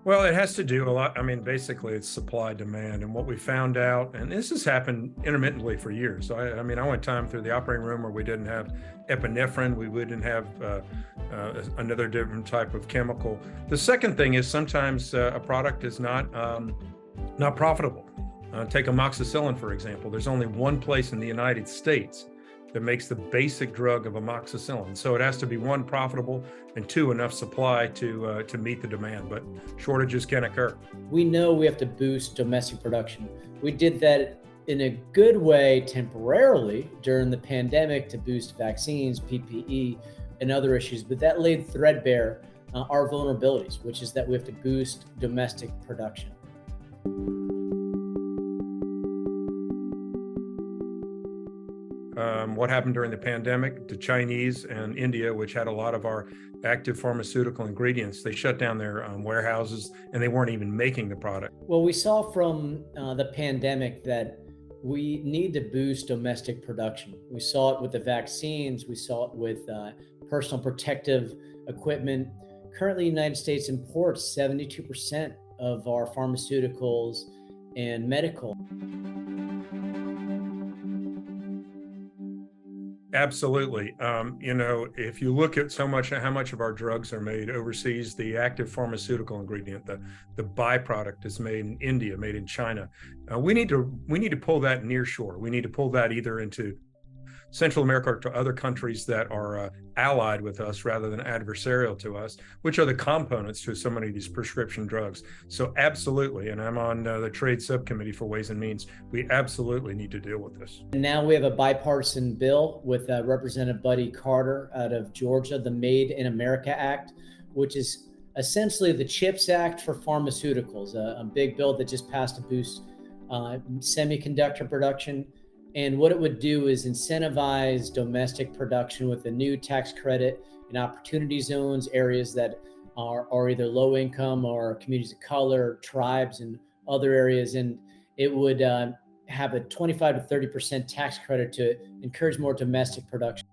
Well, it has to do a lot. I mean, basically, it's supply demand. And what we found out, and this has happened intermittently for years. So, I mean, I went time through the operating room where we didn't have epinephrine, we wouldn't have another different type of chemical. The second thing is sometimes a product is not profitable. Take amoxicillin, for example. There's only one place in the United States that makes the basic drug of amoxicillin. So it has to be one, profitable, and two, enough supply to meet the demand, but shortages can occur. We know we have to boost domestic production. We did that in a good way temporarily during the pandemic to boost vaccines, PPE, and other issues, but that laid threadbare our vulnerabilities, which is that we have to boost domestic production. What happened during the pandemic? The Chinese and India, which had a lot of our active pharmaceutical ingredients, they shut down their warehouses and they weren't even making the product. Well, we saw from the pandemic that we need to boost domestic production. We saw it with the vaccines, we saw it with personal protective equipment. Currently, the United States imports 72% of our pharmaceuticals and medical. Absolutely. If you look at how much of our drugs are made overseas, the active pharmaceutical ingredient, the byproduct is made in India, made in China. We need to pull that near shore. We need to pull that either into Central America or to other countries that are allied with us rather than adversarial to us, which are the components to so many of these prescription drugs. So absolutely, and I'm on the trade subcommittee for Ways and Means, we absolutely need to deal with this. And now we have a bipartisan bill with Representative Buddy Carter out of Georgia, the Made in America Act, which is essentially the CHIPS Act for pharmaceuticals, a big bill that just passed to boost semiconductor production. And what it would do is incentivize domestic production with a new tax credit in opportunity zones, areas that are either low income or communities of color, tribes, and other areas. And it would have a 25 to 30% tax credit to encourage more domestic production.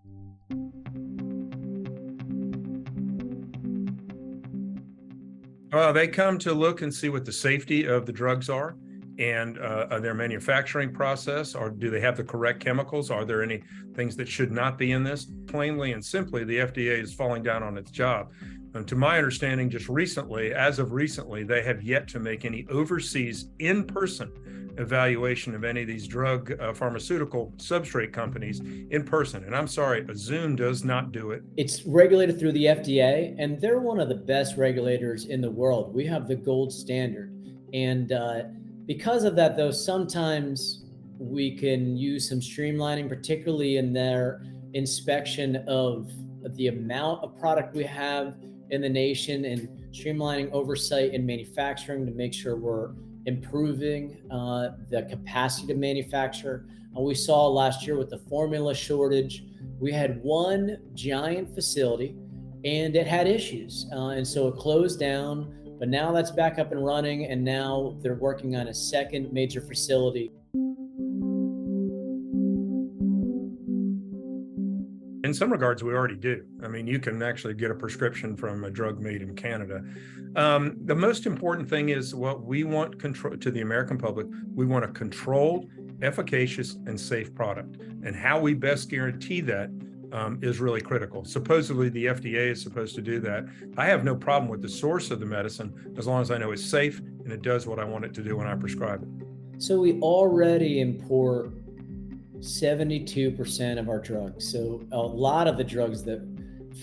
Well, they come to look and see what the safety of the drugs are and their manufacturing process, or do they have the correct chemicals? Are there any things that should not be in this? Plainly and simply, the FDA is falling down on its job. And to my understanding, as of recently, they have yet to make any overseas in-person evaluation of any of these pharmaceutical substrate companies in person. And I'm sorry, Zoom does not do it. It's regulated through the FDA, and they're one of the best regulators in the world. We have the gold standard. And because of that, though, sometimes we can use some streamlining, particularly in their inspection of the amount of product we have in the nation, and streamlining oversight in manufacturing to make sure we're improving the capacity to manufacture. We saw last year with the formula shortage, we had one giant facility and it had issues. And so it closed down. But now that's back up and running, and now they're working on a second major facility. In some regards, we already do. I mean, you can actually get a prescription from a drug made in Canada. The most important thing is what we want control to the American public. We want a controlled, efficacious, and safe product. And how we best guarantee that is really critical. Supposedly the FDA is supposed to do that. I have no problem with the source of the medicine as long as I know it's safe and it does what I want it to do when I prescribe it. So we already import 72% of our drugs. So a lot of the drugs that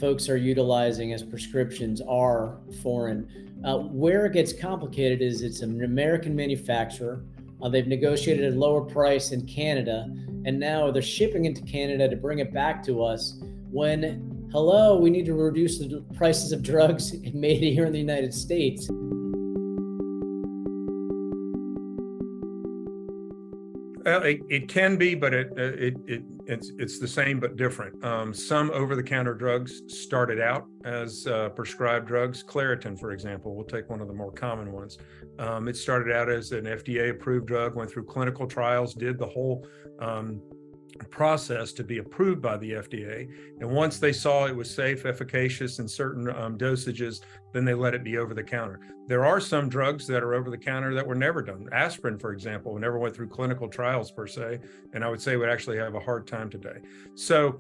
folks are utilizing as prescriptions are foreign. Where it gets complicated is it's an American manufacturer. They've negotiated a lower price in Canada, and now they're shipping into Canada to bring it back to us when, hello, we need to reduce the prices of drugs made here in the United States. Well, it can be, but it's the same but different. Some over-the-counter drugs started out as prescribed drugs. Claritin, for example, we'll take one of the more common ones. It started out as an FDA-approved drug, went through clinical trials, did the whole process to be approved by the FDA. And once they saw it was safe, efficacious in certain dosages, then they let it be over the counter. There are some drugs that are over the counter that were never done. Aspirin, for example, never went through clinical trials per se, and I would say would actually have a hard time today. So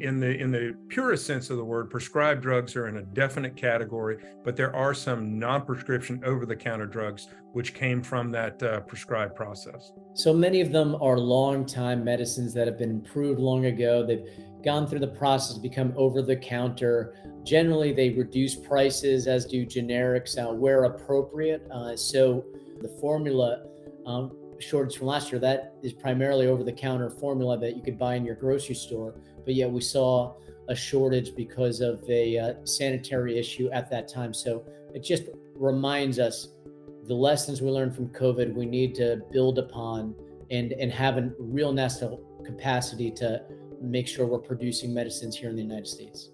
in the purest sense of the word, prescribed drugs are in a definite category, but there are some non-prescription over-the-counter drugs which came from that prescribed process. So many of them are long-time medicines that have been improved long ago. They've gone through the process to become over-the-counter. Generally, they reduce prices, as do generics where appropriate. So the formula shortage from last year, that is primarily over-the-counter formula that you could buy in your grocery store. But yet we saw a shortage because of a sanitary issue at that time. So it just reminds us the lessons we learned from COVID, we need to build upon and have a real national capacity to make sure we're producing medicines here in the United States.